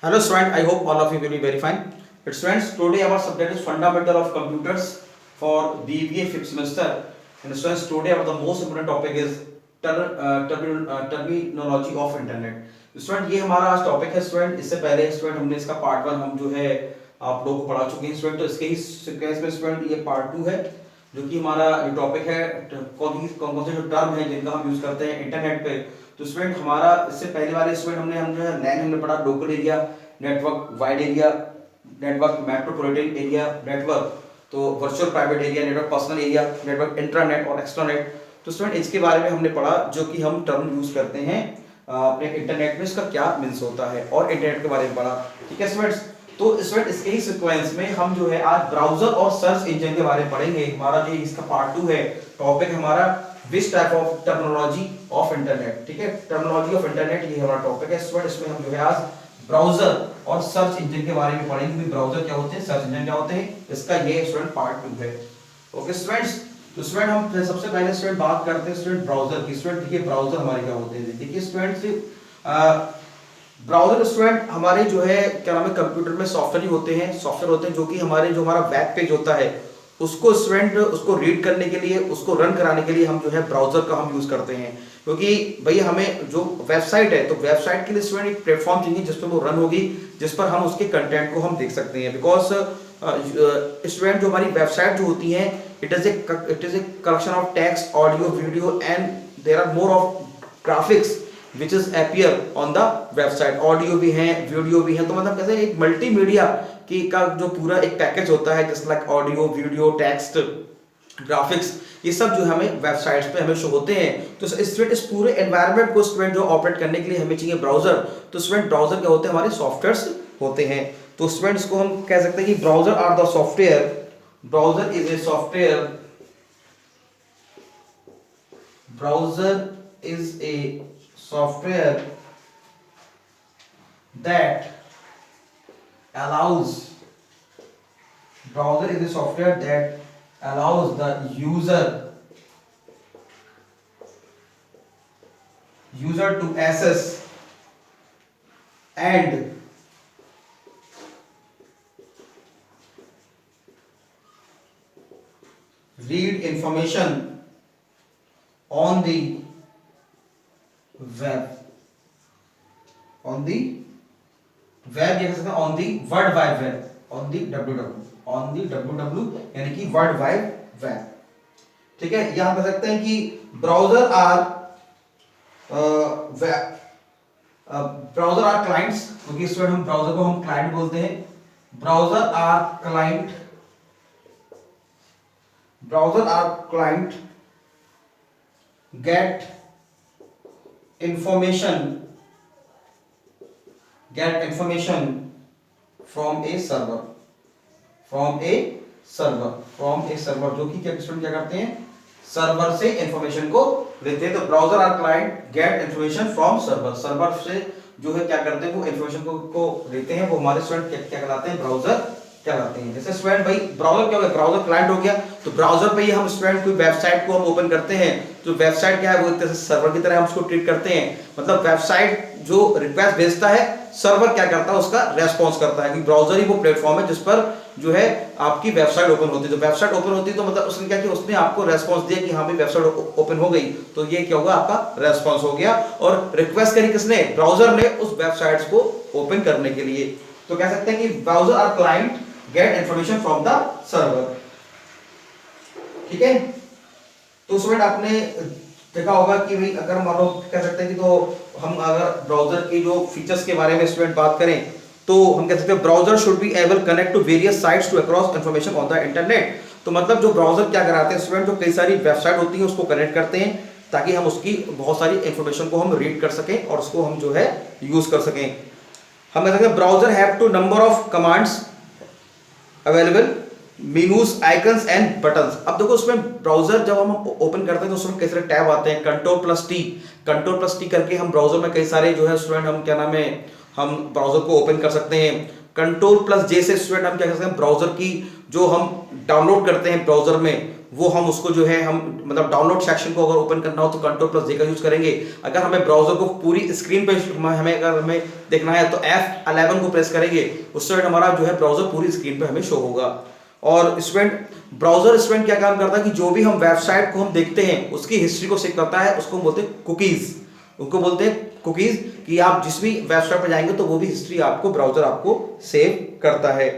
Hello student, I hope all of you will be very fine. But students, today our subject is fundamental of computers for BBA fifth semester. And students, today our the most important topic is terminology of internet. Student ये हमारा आज topic है student. इससे पहले student हमने इसका part 1 हम जो है आप लोगों को पढ़ा चुके हैं स्टूडेंट। तो इसके ही सीक्वेंस में स्टूडेंट ये पार्ट 2 है जो कि हमारा जो टॉपिक है कौन कौन से जो टर्म है जिनका हम यूज करते हैं इंटरनेट पे। तो स्टूडेंट हमारा इससे पहले वाले स्टूडेंट हम जो है लैन हमने पढ़ा local area network, wide area network, metropolitan area network, तो virtual private area network, personal area network, intranet और एक्सट्रानेट। तो स्टूडेंट इसके बारे में हमने पढ़ा जो कि हम टर्म यूज करते हैं अपने इंटरनेट में, इसका क्या मीन्स होता है और इंटरनेट के बारे में पढ़ा। ठीक है स्टूडेंट्स, तो स्टूडेंट इसके ही सीक्वेंस में हम जो है आज ब्राउजर और सर्च इंजन के बारे में पढ़ेंगे। हमारा जो इसका पार्ट 2 है टॉपिक हमारा which type of terminology of internet. ठीक है, टर्मिनोलॉजी ऑफ इंटरनेट ये हमारा टॉपिक है स्टूडेंट। इसमें हम जो है आज ब्राउजर और सर्च इंजन के बारे में पढ़ेंगे। ब्राउजर क्या होते हैं, सर्च इंजन क्या होते हैं, इसका ये स्टूडेंट पार्ट 2 है। ओके स्टूडेंट्स, तो स्टूडेंट हम सबसे पहले स्टूडेंट बात करते हैं स्टूडेंट ब्राउजर की। स्टूडेंट देखिए ब्राउजर हमारे क्या होते हैं। देखिए स्टूडेंट ब्राउजर स्टूडेंट हमारे जो है क्या नाम है कंप्यूटर में सॉफ्टवेयर होते हैं जो कि हमारा वेब पेज होता है उसको स्टूडेंट उसको रीड करने के लिए, उसको रन कराने के लिए हम जो है ब्राउजर का हम यूज करते हैं। क्योंकि भाई हमें जो वेबसाइट है तो वेबसाइट के लिए स्टूडेंट एक प्लेटफॉर्म चाहिए जिस पर वो रन होगी, जिस पर हम उसके कंटेंट को हम देख सकते हैं। बिकॉज स्टूडेंट जो हमारी वेबसाइट जो होती है it is a collection of text, audio, video and there are more of graphics which is appear on the website. Audio भी है, वीडियो भी है, तो मतलब कैसे एक मल्टीमीडिया की का जो पूरा एक पैकेज होता है just like audio, video, text, graphics, ये सब जो हमें वेबसाइट्स पे हमें शो होते हैं। तो स्टूडेंट इस पूरे एनवायरनमेंट को स्टूडेंट जो ऑपरेट करने के लिए हमें चाहिए ब्राउजर। तो स्टूडेंट ब्राउजर क्या होते हैं, हमारे सॉफ्टवेयर्स होते हैं। तो स्टूडेंट्स को हम कह सकते हैं कि browser are the software, browser is a software, browser is a software that allows browser is a software that allows the user to access and read information on the web, on the web कह सकते हैं on the world wide web, on the www यानी कि world wide web. ठीक है, यहां कह सकते हैं कि ब्राउजर आर क्लाइंट्स, क्योंकि स्टूडेंट हम ब्राउजर को हम क्लाइंट बोलते हैं। Browser are client get information from a server, जो कि क्या स्टूडेंट क्या करते हैं, सर्वर से इंफॉर्मेशन को लेते हैं। तो browser are client get information from server से जो है क्या करते हैं वो इंफॉर्मेशन को लेते हैं, वो हमारे स्टूडेंट क्या कहलाते हैं, ब्राउजर कहलाते हैं। जैसे स्टूडेंट भाई ब्राउजर क्या हो गया, ब्राउजर क्लाइंट हो गया। तो ब्राउजर पे ही हम स्टूडेंट कोई वेबसाइट को हम ओपन करते हैं, तो वेबसाइट क्या है वो एक तरह से सर्वर की तरह हम उसको ट्रीट करते हैं। मतलब वेबसाइट जो रिक्वेस्ट भेजता है, सर्वर क्या करता है उसका रेस्पॉन्स करता है, कि ब्राउजर ही वो प्लेटफॉर्म है जिस पर जो है आपकी वेबसाइट ओपन होती है। तो वेबसाइट ओपन होती है तो मतलब उसने क्या किया, उसने आपको रेस्पॉन्स दिया कि हाँ भाई वेबसाइट ओपन हो गई, तो ये क्या होगा, आपका रेस्पॉन्स हो गया। और रिक्वेस्ट करी किसने, ब्राउजर ने उस वेबसाइट्स को ओपन करने के लिए। तो कह सकते हैं कि browser are client get information from the server. ठीक है, तो स्टूडेंट आपने देखा होगा कि भाई अगर मान लो कह सकते हैं कि तो हम अगर ब्राउजर की जो फीचर्स के बारे में स्टूडेंट बात करें तो हम कह सकते हैं browser should be able connect to various sites to across information on the internet. तो मतलब जो ब्राउजर क्या कराते हैं स्टूडेंट, जो कई सारी वेबसाइट होती है उसको कनेक्ट करते हैं ताकि हम उसकी बहुत सारी इंफॉर्मेशन को हम रीड कर सकें और उसको हम जो है यूज कर सकें। हम कह सकते हैं browser have to number of commands available, menus, icons and buttons. अब देखो उसमें ब्राउजर जब हम ओपन करते हैं तो उसमें कई सारे टैब आते हैं, कंट्रोल+T करके हम ब्राउजर में कई सारे जो है स्टूडेंट हम क्या नाम है हम ब्राउजर को ओपन कर सकते हैं। कंट्रोल+J से स्टूडेंट हम क्या कर सकते हैं, ब्राउजर की जो हम डाउनलोड करते हैं ब्राउजर में वो हम उसको जो है हम मतलब डाउनलोड सेक्शन को अगर ओपन करना हो तो Ctrl+J का यूज करेंगे। अगर हमें ब्राउजर को पूरी स्क्रीन पे हमें देखना है तो F11 को प्रेस करेंगे, उससे हमारा जो है ब्राउजर पूरी स्क्रीन पे हमें शो होगा। और स्टूडेंट ब्राउजर स्टूडेंट क्या काम करता है कि जो भी हम वेबसाइट को हम देखते हैं उसकी हिस्ट्री को सेव करता है, उसको बोलते हैं कुकीज, उनको बोलते हैं कुकीज, कि आप जिस भी वेबसाइट पर जाएंगे तो वो भी हिस्ट्री आपको ब्राउजर आपको सेव करता है।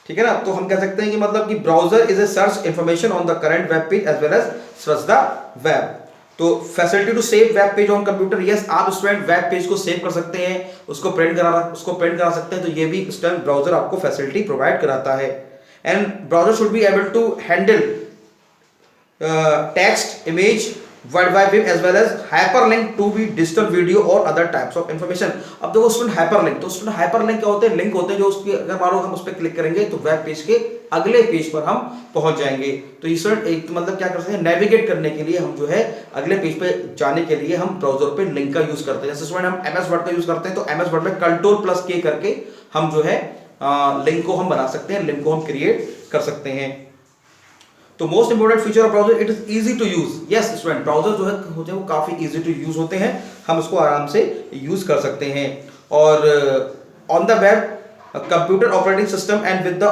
ठीक है ना, तो हम कह सकते हैं कि मतलब कि browser is a search information on the current web page as well as search the web. तो facility to save web page on computer, yes आप स्टूडेंट वेब पेज को सेव कर सकते हैं, उसको प्रिंट करा सकते हैं, तो ये भी स्टूडेंट ब्राउजर आपको फैसिलिटी प्रोवाइड कराता है। And browser should be able to handle text, image, world wide web as well as hyperlink to be digital video और अदर टाइप्स ऑफ इंफॉर्मेशन। अब देखो स्टूडेंट हाइपरलिंक, तो स्टूडेंट हाइपरलिंक क्या होते हैं, लिंक होते हैं जो उसकी अगर मान लो हम उस पर क्लिक करेंगे तो वेब पेज के अगले पेज पर हम पहुंच जाएंगे। तो ये स्टूडेंट एक मतलब क्या कर सकते हैं, नेविगेट करने के लिए हम जो है अगले पेज पे जाने के लिए हम ब्राउजर पे लिंक का यूज करते हैं। जैसे स्टूडेंट हम एमएस वर्ड का यूज करते हैं तो एमएस वर्ड में Ctrl+K करके हम जो है लिंक को हम बना सकते हैं, लिंक को हम क्रिएट कर सकते हैं। तो most important feature of browser, it is easy to use. Yes student browser जो है होते हैं वो काफी इजी टू यूज होते हैं, हम इसको आराम से यूज कर सकते हैं। और on the web computer operating system and with the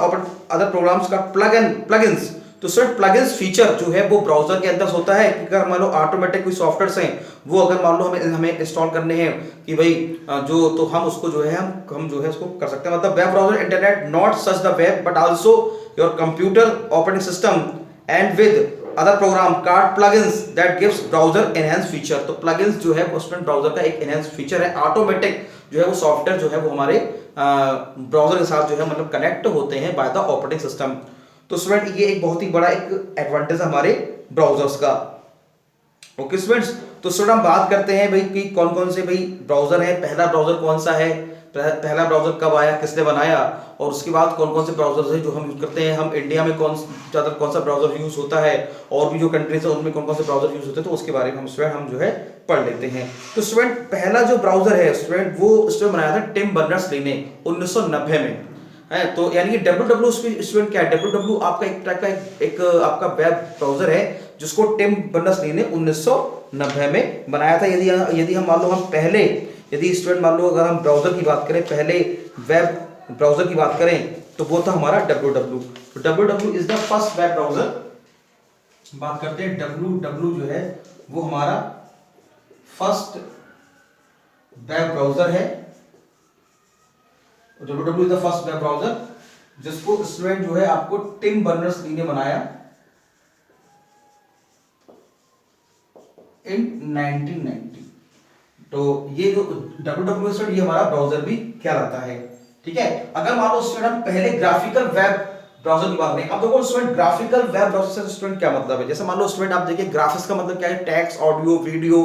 other programs का प्लगइन्स, तो सर प्लगइन्स फीचर जो है वो ब्राउजर के अंदर होता है कि अगर मान लो ऑटोमेटिक कोई सॉफ्टवेयर्स हैं वो अगर मान लो हमें इंस्टॉल करने हैं कि भाई जो, तो हम उसको जो है हम जो है उसको कर सकते हैं। मतलब web browser internet not such the web but also your computer operating system and with other program called plugins that gives browser enhanced feature। तो plugins जो है वो स्टूडेंट ब्राउजर का एक enhanced feature है, ऑटोमेटिक जो है वो सॉफ्टवेयर जो है वो हमारे ब्राउजर के साथ जो है मतलब कनेक्ट होते हैं बाय द ऑपरेटिंग सिस्टम। तो स्टूडेंट ये एक बहुत ही बड़ा एक एडवांटेज है हमारे ब्राउजर्स का। ओके स्टूडेंट्स, तो स्टूडेंट हम बात करते हैं भाई कि कौन कौन से भाई ब्राउजर है, पहला ब्राउजर कौन सा है, पहला ब्राउजर कब आया, किसने बनाया, और उसके बाद कौन कौन से ब्राउजर्स हैं जो हम यूज करते हैं, हम इंडिया में कौन सा ब्राउजर यूज होता है, और भी जो कंट्रीज है उनमें कौन कौन से ब्राउजर यूज होते हैं, तो उसके बारे में हम स्टूडेंट हम जो है पढ़ लेते हैं। तो स्टूडेंट पहला जो ब्राउजर है स्टूडेंट वो स्टूडेंट बनाया था टिम बर्नर्स-ली ने 1990 में है। तो यानी कि डब्ल्यू स्टूडेंट क्या है, डब्ल्यू आपका एक टाइप का एक आपका वेब ब्राउजर है जिसको टिम बर्नर्स-ली ने 1990 में बनाया था। यदि हम मान लो हम पहले यदि स्टूडेंट मान लो अगर हम ब्राउजर की बात करें, पहले वेब ब्राउजर की बात करें तो वो था हमारा www। तो www is the first web browser. बात करते हैं www जो है वो हमारा फर्स्ट वेब ब्राउजर है। www is the first web browser जिसको स्टूडेंट जो है आपको टिम बर्नर्स-ली ने बनाया इन 1990। तो ये जो www ये हमारा ब्राउजर भी कहलाता है। ठीक है, अगर मान लो स्टूडेंट हम पहले ग्राफिकल वेब ब्राउजर की बात करें। अब देखो स्टूडेंट ग्राफिकल वेब ब्राउजर से स्टूडेंट क्या मतलब है, जैसे मान लो स्टूडेंट आप देखिए ग्राफिक्स का मतलब क्या है, टेक्स्ट, ऑडियो, वीडियो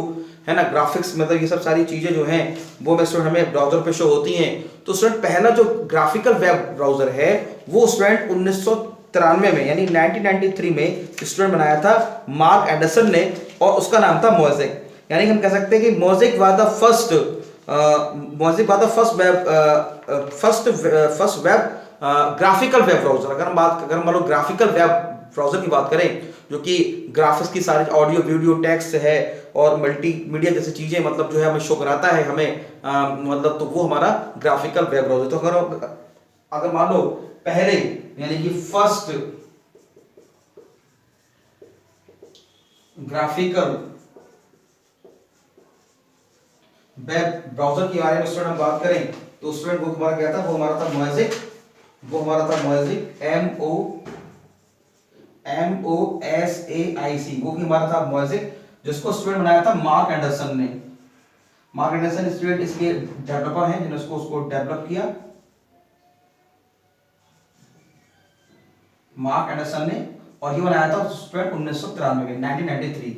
है ना, ग्राफिक्स मतलब ये सब सारी चीजें जो हैं वो स्टूडेंट हमें ब्राउजर पे शो होती हैं। तो स्टूडेंट पहला जो ग्राफिकल वेब ब्राउजर है वो स्टूडेंट 1993 में यानी 1993 में स्टूडेंट बनाया था मार्क एंडरसन ने, और उसका नाम था मोज़ेक। यानी हम कह सकते हैं कि mosaic was the first web graphical web browser. अगर मान लो ग्राफिकल वेब ब्राउजर की बात करें जो कि ग्राफिक्स की सारी ऑडियो, वीडियो, टेक्स्ट है और मल्टीमीडिया जैसी चीजें मतलब जो है हमें शो कराता है हमें मतलब, तो वो हमारा ग्राफिकल वेब ब्राउजर। तो अगर मान लो पहले यानी कि फर्स्ट ग्राफिकल वेब ब्राउजर के बारे में स्टूडेंट हम बात करें तो स्टूडेंट वो हमारा क्या था, वो हमारा था मोज़ेक। MOSAIC, वो भी हमारा था मोज़ेक, जिसको स्टूडेंट बनाया था मार्क एंडरसन ने। मार्क एंडरसन स्टूडेंट इसके डेवलपर हैं जिन्होंने उसको डेवलप किया, मार्क एंडरसन ने, और ये बनाया था स्टूडेंट 1993 में 1993।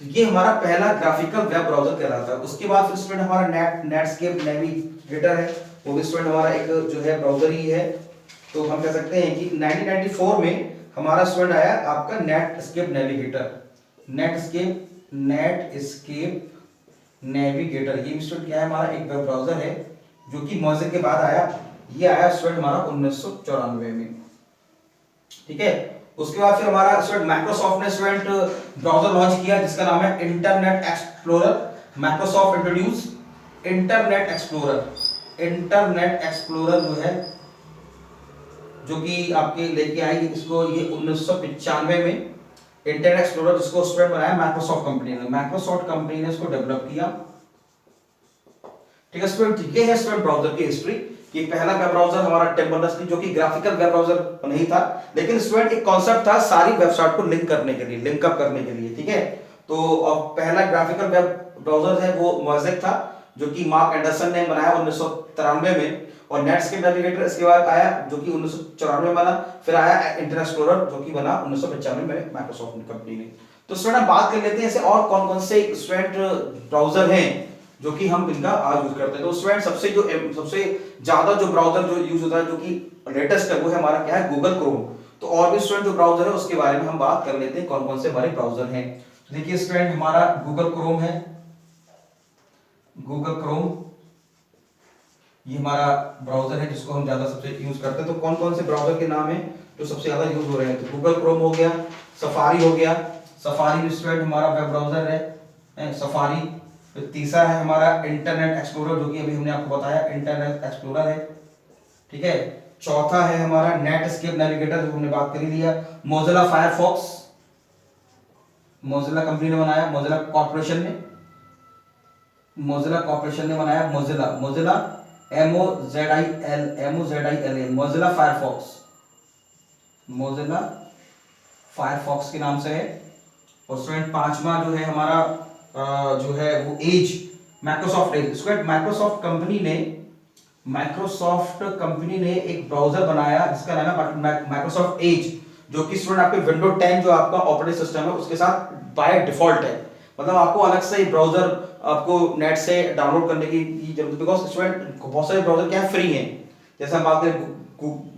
तो ये हमारा पहला ग्राफिकल वेब ब्राउजर कहलाता है। उसके बाद फिर स्टूडेंट हमारा नेटस्केप नेविगेटर है, वो भी स्टूडेंट हमारा एक जो है ब्राउजर ही है। तो हम कह सकते हैं कि 1994 में हमारा स्टूडेंट आया आपका नेटस्केप नेविगेटर। ये स्टूडेंट क्या है, हमारा एक वेब ब्राउजर है जो कि मोज़ेक के बाद आया। ये आया स्टूडेंट हमारा 1994 में। ठीक है, उसके बाद फिर हमारा स्टूडेंट माइक्रोसॉफ्ट ने स्टूडेंट ब्राउजर लॉन्च किया जिसका नाम है internet explorer. Microsoft introduce internet explorer. Internet explorer जो है जो कि आपके लेके आई इसको ये 1995 में इंटरनेट एक्सप्लोरर जिसको स्टूडेंट बनाया माइक्रोसॉफ्ट कंपनी ने। माइक्रोसॉफ्ट कंपनी ने इसको डेवलप किया। ठीक है स्टूडेंट, ये है स्टूडेंट ब्राउजर की हिस्ट्री कि पहला वेब ब्राउजर हमारा टेम्पल जो कि ग्राफिकल वेब ब्राउजर नहीं था, लेकिन स्टूडेंट एक कॉन्सेप्ट था सारी वेबसाइट को लिंक करने के लिए, लिंकअप करने के लिए। ठीक है, तो पहला ग्राफिकल वेब ब्राउजर है वो मोज़ेक था जो कि मार्क एंडरसन ने बनाया 1993 में। और नेटस्केप नेविगेटर इसके बाद आया जो कि 1994 में बना। फिर आया इंटरनेट एक्सप्लोरर जो कि बना 1995 में माइक्रोसॉफ्ट कंपनी ने। तो स्टूडेंट बात कर लेते हैं ऐसे और कौन कौन से स्टूडेंट ब्राउजर हैं जो कि हम इनका आज यूज करते हैं। तो स्टूडेंट सबसे ज्यादा जो ब्राउजर जो यूज होता है जो कि लेटेस्ट है वो है हमारा क्या है, गूगल क्रोम। तो और भी स्टूडेंट जो ब्राउजर है उसके बारे में हम बात कर लेते हैं कौन कौन से हमारे ब्राउजर हैं। तो देखिए स्टूडेंट हमारा गूगल क्रोम है, गूगल क्रोम ये हमारा ब्राउजर है जिसको हम ज्यादा सबसे यूज करते हैं। तो कौन कौन से ब्राउजर के नाम है जो सबसे ज्यादा यूज हो रहे हैं, तो गूगल क्रोम हो गया, सफारी हो गया, सफारी स्टूडेंट हमारा वेब ब्राउजर है सफारी। फिर तीसरा है हमारा इंटरनेट एक्सप्लोरर जो कि अभी हमने आपको बताया इंटरनेट एक्सप्लोरर है। ठीक है, चौथा है हमारा नेटस्केप नेविगेटर जो हमने बात कर लिया। मोजिला फायरफॉक्स, मोजिला कंपनी ने बनाया, मोजिला कॉर्पोरेशन ने बनाया मोजिला MOZILA मोजिला फायरफॉक्स के नाम से है। और स्टूडेंट पांचवा जो है हमारा जो है वो Edge, Microsoft Edge. Student Microsoft company ने एक ब्राउजर बनाया जिसका नाम है माइक्रोसॉफ्ट एज जो कि स्टूडेंट आपके विंडो 10 जो आपका ऑपरेटिंग सिस्टम है उसके साथ बाय डिफॉल्ट है। मतलब आपको अलग से ब्राउजर आपको नेट से डाउनलोड करने की जरूरत, बिकॉज स्टूडेंट बहुत सारे ब्राउजर क्या फ्री हैं। जैसे हम बात करें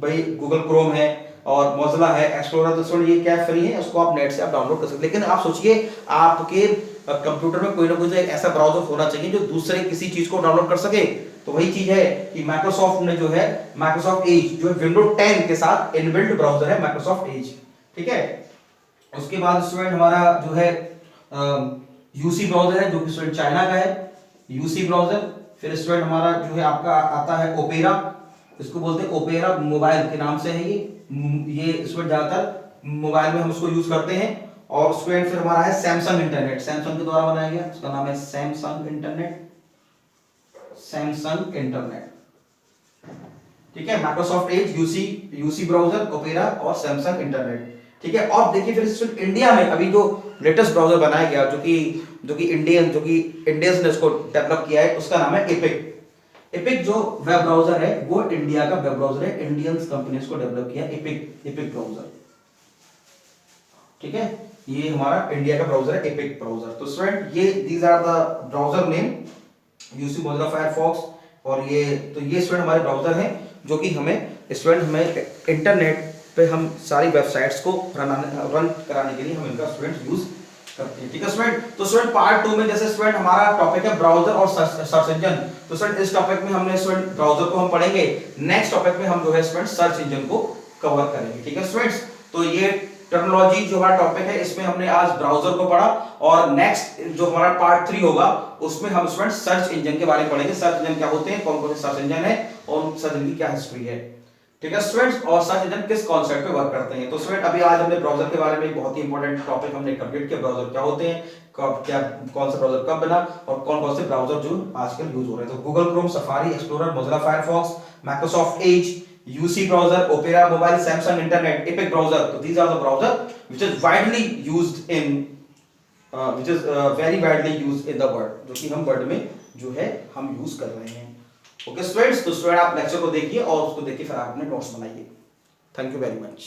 भाई गूगल क्रोम है और मोजिला है एक्सप्लोरर, तो स्टूडेंट ये क्या फ्री है, उसको आप नेट से आप डाउनलोड कर सकते। लेकिन आप सोचिए आपके कंप्यूटर में कोई ना कोई एक ऐसा ब्राउजर होना चाहिए जो दूसरे किसी चीज को डाउनलोड कर सके। तो वही चीज है कि माइक्रोसॉफ्ट ने जो है माइक्रोसॉफ्ट एज जो है विंडो 10 के साथ इनबिल्ट ब्राउजर है माइक्रोसॉफ्ट एज। ठीक है, उसके बाद स्टूडेंट हमारा जो है यूसी ब्राउजर है जो कि स्टूडेंट चाइना का है, यूसी ब्राउजर। फिर स्टूडेंट हमारा जो है आपका आता है ओपेरा, इसको बोलते हैं ओपेरा मोबाइल के नाम से है ये स्टूडेंट ज्यादातर मोबाइल में हम उसको यूज करते हैं। और स्टूडेंट फिर हमारा है सैमसंग इंटरनेट, सैमसंग के द्वारा बनाया गया, उसका नाम है सैमसंग इंटरनेट। ठीक है, Microsoft Edge, UC browser, opera और सैमसंग इंटरनेट। ठीक है, और देखिए फिर इंडिया में अभी जो लेटेस्ट ब्राउजर बनाया गया जो कि इंडियंस ने उसको डेवलप किया है उसका नाम है एपिक जो वेब ब्राउजर है वो इंडिया का वेब ब्राउजर है, इंडियंस कंपनी को डेवलप किया एपिक ब्राउजर। ठीक है, ये हमारा इंडिया का ब्राउजर है एपिक ब्राउजर। तो स्टूडेंट ये these are the browser name, UC Mozilla Firefox. और ये स्टूडेंट हमारे ब्राउजर हैं जो कि हमें इंटरनेट पे हम सारी वेबसाइट्स को रन कराने के लिए हम इनका स्टूडेंट यूज करते हैं। ठीक है स्टूडेंट, तो स्टूडेंट पार्ट 2 में जैसे स्टूडेंट हमारा टॉपिक है ब्राउजर और सर्च इंजन, तो स्टूडेंट इस टॉपिक में हमने स्टूडेंट ब्राउजर को हम पढ़ेंगे, नेक्स्ट टॉपिक में हम जो है स्टूडेंट सर्च इंजन को कवर करेंगे। ठीक है स्टूडेंट्स, तो ये टर्मिनोलॉजी जो हमारा टॉपिक है इसमें हमने आज ब्राउजर को पढ़ा और नेक्स्ट जो हमारा पार्ट 3 होगा उसमें हम स्टूडेंट सर्च इंजन के बारे में पढ़ेंगे। सर्च इंजन क्या होते हैं, कौन कौन से सर्च इंजन है और सर्च इंजन की क्या हिस्ट्री है। ठीक है स्टूडेंट्स, और सर्च इंजन किस कॉन्सेप्ट पे वर्क करते हैं। तो स्टूडेंट अभी आज हमने ब्राउजर के बारे में बहुत ही इंपॉर्टेंट टॉपिक हमने कंप्लीट किया, ब्राउजर क्या होते हैं, कौन सा ब्राउजर कब बना और कौन कौन से ब्राउजर जो आजकल यूज हो रहे हैं। तो Google Chrome, safari, explorer, Mozilla Firefox, Microsoft Edge, UC browser, opera mobile, Samsung internet, epic browser. तो these are the browser which is widely used in very widely used in the world, जो कि हम world में जो है हम use कर रहे हैं। ओके स्टूडेंट्स, तो स्टूडेंट आप लेक्चर को देखिए और उसको देखिए फिर आप अपने नोट्स बनाइए। Thank you very much.